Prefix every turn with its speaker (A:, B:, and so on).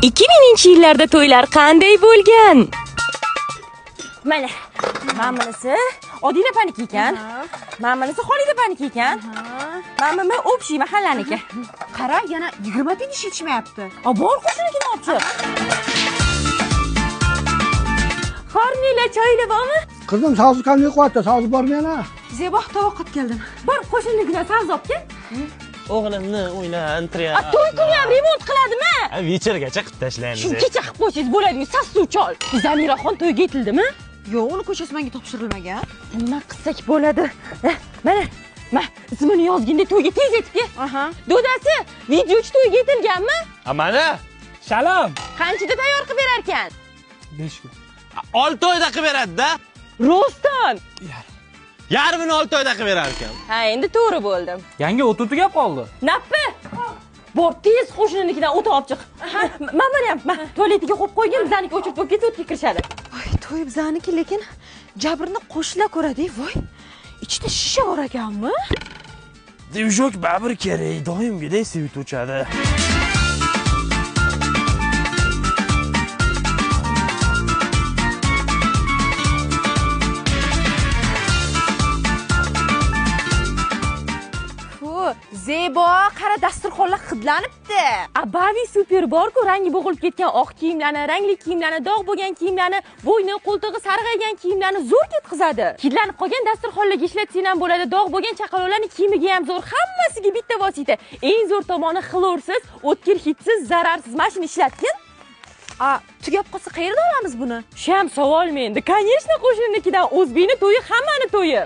A: 2000-yillarda to'ylar qanday bo'lgan? Mana bunisi Odina paniki ekan. Mana bunisi Xolida paniki ekan. Mana bu общий mahallaniki.
B: Qara, yana 20 tiyin ish yetishmayapti.
A: Bor qo'shninikini olchi. Xornila choylar bormi?
C: Qizim savzi qanday qilyapti? Savzi bormi yana?
B: Zebo tovoqqa keldim.
A: Bor qo'shninikini savzi olib kel.
D: O'g'limni o'ylantiryapti.
A: To'y kuni ham remont qiladimi?
D: Večergacha qilib tashlaymiz.
A: Shu kecha qilib qo'ysangiz bo'ladi-yu, sasuvchi ol. Zamiraxon to'yga yetildimi?
B: Yo'q, uni ko'chasi menga topshirilmagan.
A: Nima qilsak bo'ladi? Mana ismini yozganda to'yga tez yetib kel. Do'dasi, videochi to'yga yetilganmi?
D: Mana
E: Salom.
A: Qanchada tayyor qilib berar ekan?
E: 5 kun.
D: 6 oyda qilib beradi-da.
A: Rostdan.
D: Yarmini 6 oyda qilib berar ekan.
A: Ha, endi to'g'ri bo'ldim.
E: Yangi o't tugab qoldi.
A: Nappi. Bor, tez qo'shninikidan o't olib chiq. Mana ham, tualetiga qo'yib qo'ygan, bizaniki o'chirib qo'yib ketib o'tga kirishadi.
B: Voy, to'y bizaniki, lekin jabrini qo'shlar ko'radi. Voy, ichida shisha bor ekanmi?
D: Devjok babir kerak, doimgidek sevib o'chadi.
B: Zebo, qara dasturxonlar hidlanibdi.
A: Abavi super bor-ku, rangi bo'g'ilib ketgan oq kiyimlarni, rangli kiyimlarni, dog' bo'lgan kiyimlarni, bo'yni, qo'ltig'i sarg'aygan kiyimlarni zo'r ketkazadi. Hidlanib qolgan dasturxonlarga ishlatsang ham bo'ladi, dog' bo'lgan chaqaloqlarning kiyimiga ham zo'r, hammasiga bitta vosita. Eng zo'r tomoni xlorsiz, o'tkir hidsiz, zararsiz. Mana shuni ishlatgin.
B: Tugab qolsa qayerdan olamiz buni?
A: Shu ham savol menda. Конечно, qo'shninikidan. O'zbekning to'yi hammani to'yi.